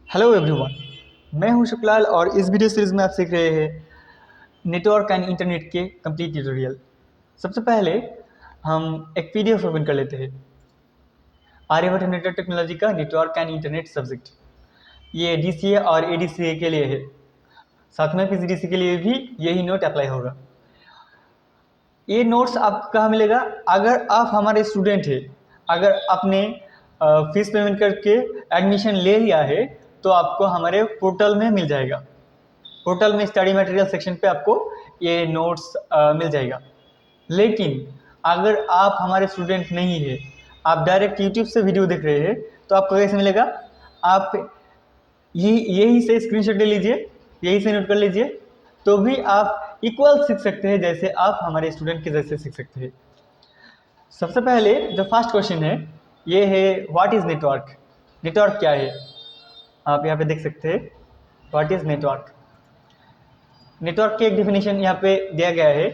Hello everyone, मैं हूं शुक्लाल और इस वीडियो सीरीज में आप सीख रहे हैं नेटवर्क एंड इंटरनेट के कंप्लीट ट्यूटोरियल। सबसे पहले हम एक पीडीएफ ओपन कर लेते हैं। आर्यभट्ट नेटवर्क टेक्नोलॉजी का नेटवर्क एंड इंटरनेट सब्जेक्ट, ये डीसीए और एडीसीए के लिए है। साथ में पीजीडीसी के लिए भी यही नोट अप्लाई होगा। ये नोट्स आपको कहाँ मिलेगा? अगर आप हमारे स्टूडेंट हैं, अगर आपने फीस पेमेंट करके एडमिशन ले लिया है तो आपको हमारे पोर्टल में मिल जाएगा। पोर्टल में स्टडी मटेरियल सेक्शन पे आपको ये नोट्स मिल जाएगा। लेकिन अगर आप हमारे स्टूडेंट नहीं है, आप डायरेक्ट यूट्यूब से वीडियो देख रहे हैं, तो आपको कैसे मिलेगा? आप यही से स्क्रीनशॉट ले लीजिए, यही से नोट कर लीजिए, तो भी आप इक्वल सीख सकते हैं जैसे आप हमारे स्टूडेंट के जैसे सीख सकते हैं। सबसे पहले जो फर्स्ट क्वेश्चन है ये है व्हाट इज नेटवर्क। नेटवर्क क्या है? आप यहाँ पे देख सकते हैं व्हाट इज नेटवर्क। नेटवर्क की एक डेफिनेशन यहाँ पे दिया गया है।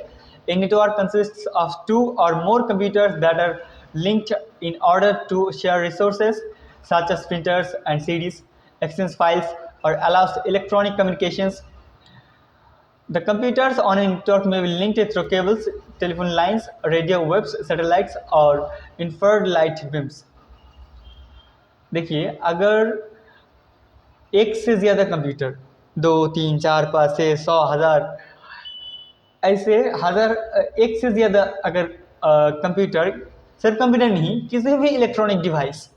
A network consists of two और more computers that are linked in order to share resources such as printers and CDs, exchange files, or allows electronic communications. The computers on a network may be linked through cables, telephone lines, radio waves, satellites, or infrared light beams. देखिए, अगर एक से ज़्यादा computer, 2, 3, 4, 5, 6, 100, 1000, ऐसे हज़ार, एक से ज़्यादा अगर कंप्यूटर, सिर्फ कंप्यूटर नहीं, किसी भी इलेक्ट्रॉनिक डिवाइस,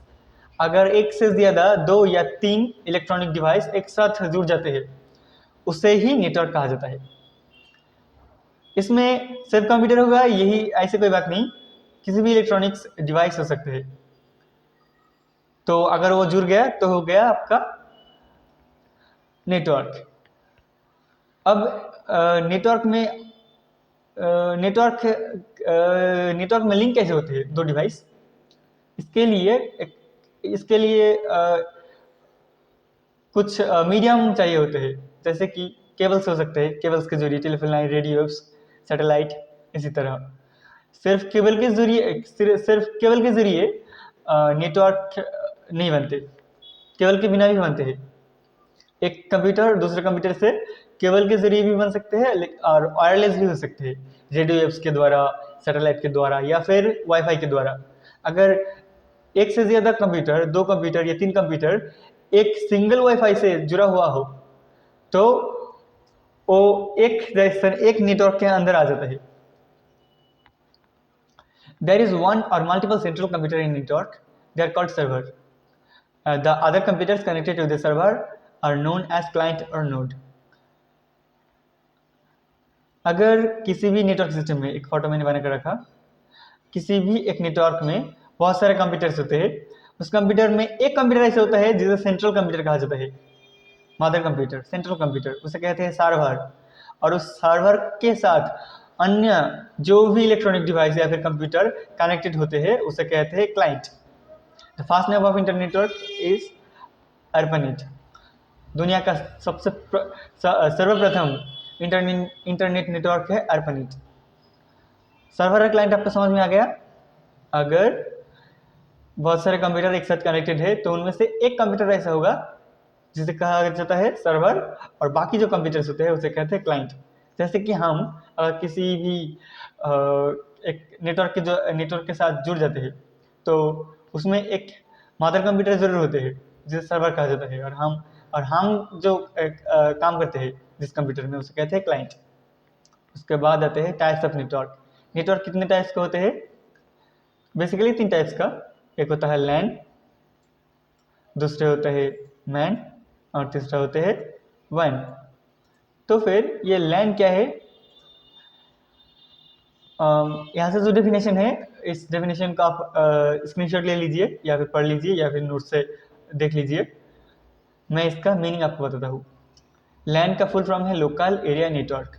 अगर एक से ज़्यादा 2 या 3 इलेक्ट्रॉनिक डिवाइस एक साथ जुड़ जाते हैं, उसे ही नेटवर्क कहा जाता है। इसमें सिर्फ कंप्यूटर होगा यही ऐसे कोई बात नहीं, किसी भी इलेक्ट्रॉनिक्स डिवाइस हो सकते हैं। तो अगर वो जुड़ गया तो हो गया आपका नेटवर्क। अब नेटवर्क में लिंक कैसे होते हैं दो डिवाइस? इसके लिए कुछ मीडियम चाहिए होते हैं, जैसे कि केबल्स हो सकते हैं, केबल्स के जरिए टेलीफोन लाइन, रेडियोस, सैटेलाइट। इसी तरह सिर्फ केबल के जरिए नेटवर्क नहीं बनते, केबल के बिना भी बनते हैं। एक कंप्यूटर दूसरे कंप्यूटर से केबल के जरिए भी बन सकते हैं और वायरलेस भी हो सकते हैं, रेडियो वेव्स के द्वारा, सैटेलाइट के द्वारा, या फिर वाईफाई के द्वारा। अगर एक से ज़्यादा कंप्यूटर, 2 कंप्यूटर या 3 कंप्यूटर एक सिंगल वाईफाई से जुड़ा हुआ हो तो वो एक नेटवर्क के अंदर आ जाता है। There is one or multiple central computer in network. They are called server. The other computers connected to the server are known as client or node. अगर किसी भी नेटवर्क सिस्टम में, एक फोटो मैंने बना कर रखा, किसी भी एक नेटवर्क में बहुत सारे कंप्यूटर्स होते हैं। उस कंप्यूटर में एक कंप्यूटर ऐसे होता है जिसे सेंट्रल कंप्यूटर कहा जाता है, मदर कंप्यूटर, सेंट्रल कंप्यूटर, उसे कहते हैं सर्वर। और उस सर्वर के साथ अन्य जो भी इलेक्ट्रॉनिक डिवाइस या फिर कंप्यूटर कनेक्टेड होते हैं उसे कहते हैं client. The fast name of internet network is ARPANET। दुनिया का सबसे सर्वप्रथम इंटरनेट नेटवर्क है ARPANET। सर्वर और क्लाइंट आपको समझ में आ गया? अगर बहुत सारे कंप्यूटर एक साथ कनेक्टेड है तो उनमें से एक कंप्यूटर ऐसा होगा जिसे कहा जाता है सर्वर, और बाकी जो कंप्यूटर्स होते हैं उसे कहते हैं क्लाइंट। जैसे कि हम किसी भी एक नेटवर्क के साथ जुड़ जाते हैं तो उसमें एक मदर कंप्यूटर जरूर होते हैं जिसे सर्वर कहा जाता है, और हम जो काम करते हैं जिस कंप्यूटर में उसे कहते हैं क्लाइंट। उसके बाद आते हैं टाइप्स ऑफ नेटवर्क। नेटवर्क कितने टाइप्स के होते हैं? बेसिकली 3 टाइप्स का। एक होता है लैन, दूसरे होते हैं मैन, और तीसरा होते हैं वन। तो फिर ये लैन क्या है? यहाँ से जो डेफिनेशन है, इस डेफिनेशन का आप स्क्रीनशॉट ले लीजिए या फिर पढ़ लीजिए या फिर नोट से देख लीजिए। मैं इसका मीनिंग आपको बताता हूँ। लैन का फुल फॉर्म है लोकल एरिया नेटवर्क।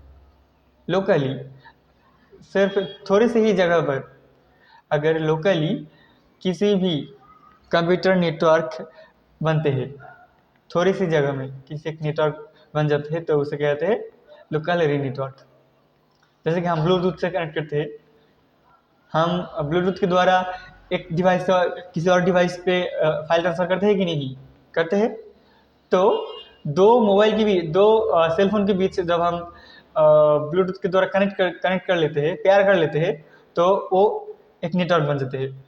लोकली सिर्फ थोड़ी सी ही जगह पर अगर लोकली किसी भी कंप्यूटर नेटवर्क बनते हैं, थोड़ी सी जगह में किसी एक नेटवर्क बन जाते हैं तो उसे कहते हैं लोकल एरिया नेटवर्क। जैसे कि हम ब्लूटूथ से कनेक्ट करते हैं, हम ब्लूटूथ के द्वारा एक डिवाइस से किसी और डिवाइस पे फाइल ट्रांसफर करते हैं कि नहीं करते हैं? तो दो मोबाइल के बीच, दो सेल फोन के बीच जब हम ब्लूटूथ के द्वारा कनेक्ट कर लेते हैं, पेयर कर लेते हैं, तो वो एक नेटवर्क बन जाते हैं।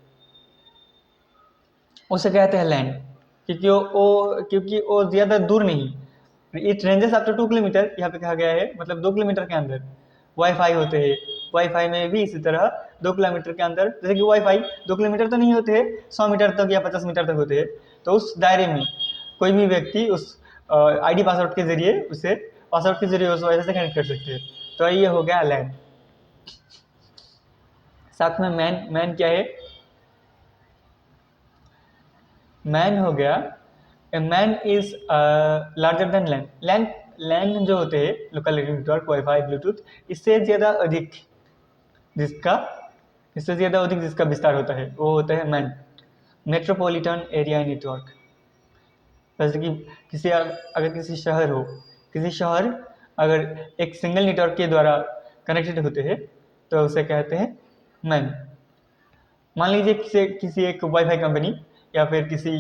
उसे कहते हैं लैन, क्योंकि वो ज़्यादा दूर नहीं, it ranges up to 2 kilometre, यहाँ पे कहा गया है, मतलब 2 किलोमीटर के अंदर वाईफाई होते हैं। वाईफाई में भी इसी तरह 2 किलोमीटर के अंदर, जैसे कि वाईफाई 2 किलोमीटर तो नहीं होते हैं, 100 मीटर तक या 50 मीटर तक होते हैं, तो उस दायरे में कोई भी व्यक्ति उस आईडी पासवर्ड के जरिए उस वाईफाई से कनेक्ट कर सकते हैं। तो ये हो गया लैन। साथ में मैन क्या है? मैन हो गया, a MAN is larger than LAN. LAN जो होते हैं, local area network, WiFi, Bluetooth, इससे ज़्यादा अधिक जिसका जिसका विस्तार होता है वो होता है मैन, मेट्रोपॉलिटन एरिया नेटवर्क। जैसे कि अगर किसी शहर अगर एक सिंगल नेटवर्क के द्वारा कनेक्टेड होते हैं तो उसे कहते हैं मैन। मान लीजिए किसी एक वाईफाई कंपनी या फिर किसी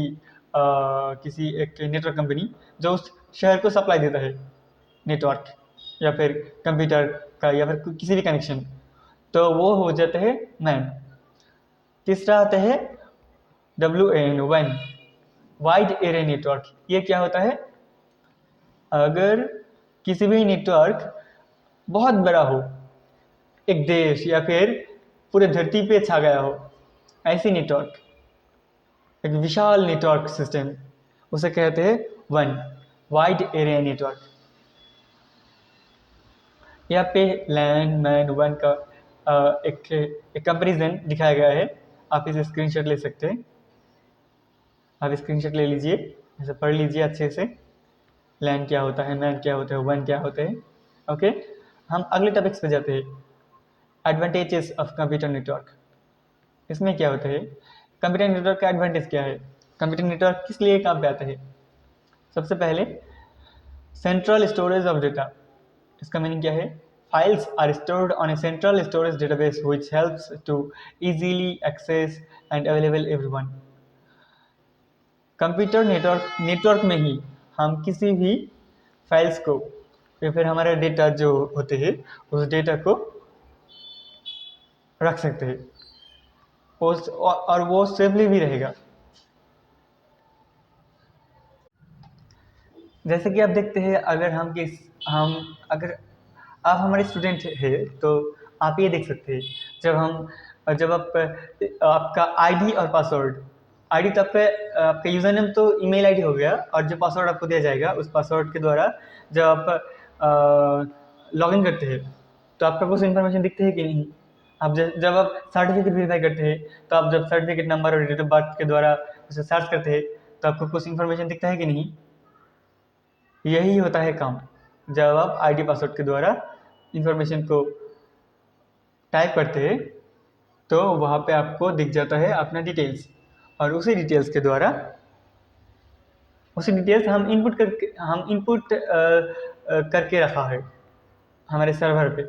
एक नेटवर्क कंपनी जो उस शहर को सप्लाई देता है नेटवर्क या फिर कंप्यूटर का या फिर किसी भी कनेक्शन, तो वो हो जाता है मैन। तीसरा आता है WAN, one, wide area network. ये क्या होता है? अगर किसी भी नेटवर्क बहुत बड़ा हो, एक देश या फिर पूरे धरती पे छा गया हो, ऐसी नेटवर्क, एक विशाल नेटवर्क सिस्टम, उसे कहते हैं वन, वाइड एरिया नेटवर्क। यहाँ पे लैन, मैन, वन का एक कंपेरिजन दिखाया गया है। आप इसे स्क्रीनशॉट ले सकते हैं। आप स्क्रीनशॉट ले लीजिए, इसे पढ़ लीजिए अच्छे से। लैन क्या होता है, मैन क्या होता है, वन क्या होते हैं। ओके, हम अगले टॉपिक्स पे जाते हैं। Advantages of computer network. इसमें क्या होता है? कंप्यूटर नेटवर्क का एडवांटेज क्या है? कंप्यूटर नेटवर्क किस लिए काम पे आता है? सबसे पहले सेंट्रल स्टोरेज ऑफ डेटा। इसका मीनिंग क्या है? Files are stored on a central storage database which helps to easily access and available everyone. Computer network में ही हम किसी भी फाइल्स को या फिर हमारे डेटा जो होते हैं उस डेटा को रख सकते हैं, और वो सेफली भी रहेगा। जैसे कि आप देखते हैं, अगर आप हमारे स्टूडेंट है तो आप ये देख सकते हैं, जब आपका आईडी और पासवर्ड, आईडी तो आपका यूज़र नेम तो ईमेल आईडी हो गया, और जो पासवर्ड आपको दिया जाएगा उस पासवर्ड के द्वारा जब आप लॉगिन करते हैं तो आपका कुछ इन्फॉर्मेशन दिखते है कि नहीं? आप जब आप सर्टिफिकेट वेरीफाई करते हैं तो आप जब सर्टिफिकेट नंबर और डेट ऑफ बर्थ के द्वारा उसे सर्च करते हैं तो आपको कुछ इन्फॉर्मेशन दिखता है कि नहीं? यही होता है काम। जब आप आईडी पासवर्ड के द्वारा इंफॉर्मेशन को टाइप करते हैं तो वहाँ पे आपको दिख जाता है अपना डिटेल्स, और उसी डिटेल्स हम इनपुट करके रखा है हमारे सर्वर पे।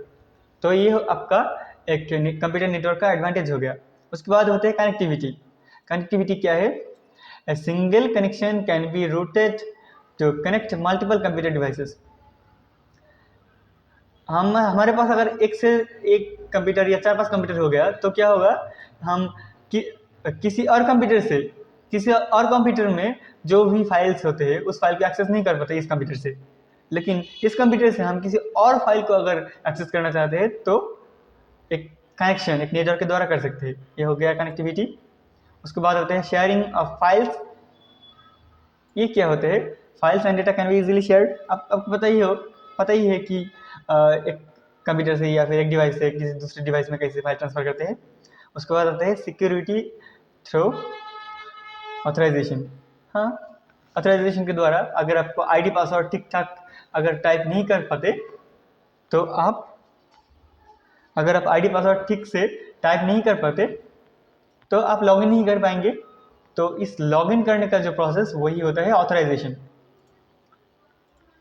तो ये आपका एक कंप्यूटर नेटवर्क का एडवांटेज हो गया। उसके बाद होते हैं कनेक्टिविटी। कनेक्टिविटी क्या है? A single connection can be routed to connect multiple computer devices. हमारे पास अगर एक कंप्यूटर या 4-5 कंप्यूटर हो गया तो क्या होगा? हम किसी और कंप्यूटर में जो भी फाइल्स होते हैं उस फाइल को एक्सेस नहीं कर पाते इस कंप्यूटर से, लेकिन इस कंप्यूटर से हम किसी और फाइल को अगर एक्सेस करना चाहते हैं तो एक नेटवर्क के द्वारा कर सकते हैं। ये हो गया कनेक्टिविटी। उसके बाद होते हैं शेयरिंग ऑफ फाइल्स। ये क्या होते हैं? Files and data can be easily shared. आपको पता ही है कि एक कंप्यूटर से या फिर एक डिवाइस से किसी दूसरे डिवाइस में कैसे फाइल ट्रांसफ़र करते हैं। उसके बाद आता है सिक्योरिटी थ्रू ऑथराइजेशन। हाँ, ऑथराइजेशन के द्वारा अगर आपको आईडी पासवर्ड ठीक ठाक अगर टाइप नहीं कर पाते तो अगर आप आईडी पासवर्ड ठीक से टाइप नहीं कर पाते तो आप लॉगिन नहीं कर पाएंगे। तो इस लॉगिन करने का जो प्रोसेस वही होता है ऑथराइजेशन।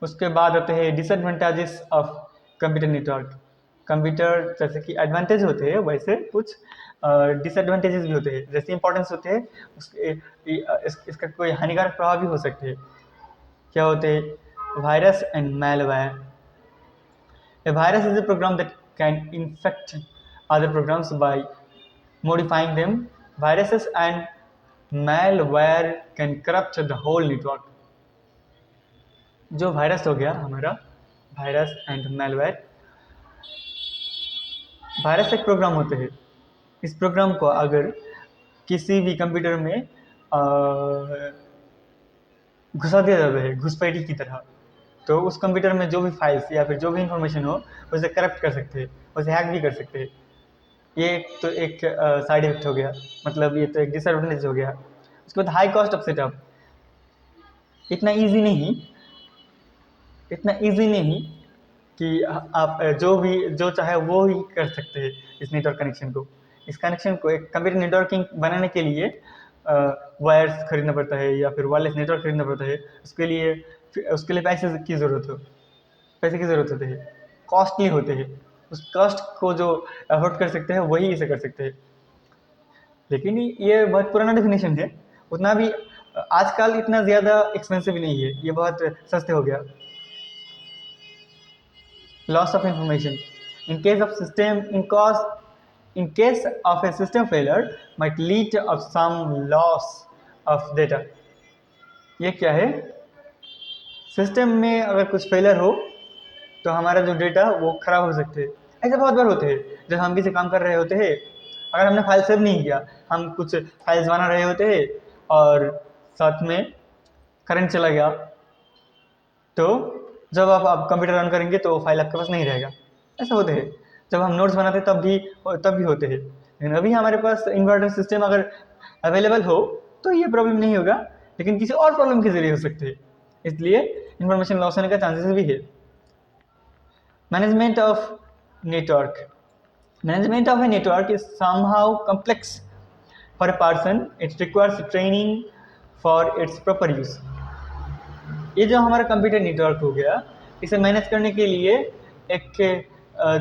उसके बाद आते हैं disadvantages of computer network. Computer जैसे कि एडवांटेज होते हैं वैसे कुछ डिसएडवांटेजेस भी होते हैं। जैसे इंपॉर्टेंस होते हैं इसका कोई हानिकारक प्रभाव भी हो सकते हैं। क्या होते हैं? Virus and malware. A virus is a program that can infect other programs by modifying them. Viruses and malware can corrupt the whole network. जो वायरस हो गया हमारा, वायरस एंड malware, वायरस एक प्रोग्राम होते हैं। इस प्रोग्राम को अगर किसी भी कंप्यूटर में घुसा दिया जाता है घुसपैठी की तरह, तो उस कंप्यूटर में जो भी फाइल्स या फिर जो भी इंफॉर्मेशन हो उसे करप्ट कर सकते हैं, उसे हैक भी कर सकते हैं। ये तो एक साइड इफेक्ट हो गया, मतलब ये तो एक डिसएडवांटेज हो गया। उसके बाद हाई कॉस्ट ऑफ सेटअप। इतना इजी नहीं कि आप जो चाहे वो ही कर सकते हैं इस नेटवर्क कनेक्शन को। इस कनेक्शन को एक कंप्यूटर नेटवर्किंग बनाने के लिए वायर्स खरीदना पड़ता है या फिर वायरलेस नेटवर्क खरीदना पड़ता है। उसके लिए पैसे की ज़रूरत होती है, कॉस्टली होते हैं। उस कॉस्ट को जो अफोर्ड कर सकते हैं वही इसे कर सकते हैं। लेकिन ये बहुत पुराना डेफिनेशन है, उतना भी आजकल इतना ज़्यादा एक्सपेंसिव नहीं है, ये बहुत सस्ते हो गया। Loss of information. In case of a system failure might lead to some loss of data. ये क्या है? सिस्टम में अगर कुछ फेलियर हो तो हमारा जो डेटा वो खराब हो सकते हैं। ऐसे बहुत बार होते हैं जब हम किसी काम कर रहे होते हैं, अगर हमने फाइल सेव नहीं किया, हम कुछ फाइल्स बना रहे होते हैं और साथ में करंट चला गया, तो जब आप कंप्यूटर रन करेंगे तो फाइल आपके पास नहीं रहेगा। ऐसा होते हैं। जब हम नोट्स बनाते तब भी होते हैं। लेकिन अभी हमारे पास इन्वर्टर सिस्टम अगर अवेलेबल हो तो ये प्रॉब्लम नहीं होगा, लेकिन किसी और प्रॉब्लम के जरिए हो सकते हैं, इसलिए इंफॉर्मेशन लॉस होने का चांसेस भी है। Management of network is somehow complex for a person. It requires training for its proper use. ये जो हमारा कंप्यूटर नेटवर्क हो गया, इसे मैनेज करने के लिए एक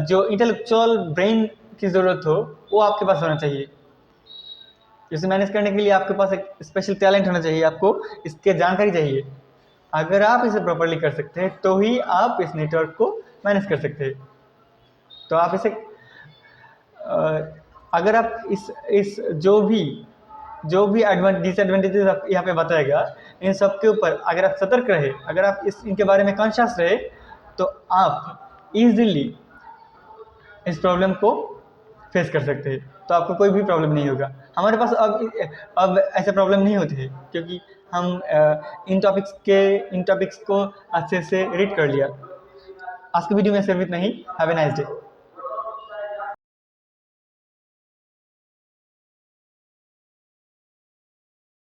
जो इंटेलेक्चुअल ब्रेन की ज़रूरत हो वो आपके पास होना चाहिए। इसे मैनेज करने के लिए आपके पास एक स्पेशल टैलेंट होना चाहिए, आपको इसके जानकारी चाहिए। अगर आप इसे प्रॉपरली कर सकते हैं तो ही आप इस नेटवर्क को मैनेज कर सकते हैं। तो आप इसे अगर आप इस जो भी डिसएडवांटेजेस यहाँ पे बताएगा, इन सब के ऊपर अगर आप सतर्क रहे, अगर आप इनके बारे में कॉन्शियस रहे, तो आप इजीली इस प्रॉब्लम को फेस कर सकते हैं। तो आपको कोई भी प्रॉब्लम नहीं होगा। हमारे पास अब ऐसे प्रॉब्लम नहीं होती है, क्योंकि हम इन टॉपिक्स को अच्छे से रीड कर लिया। आज की वीडियो में सिर्फ इतना ही। Have a nice day.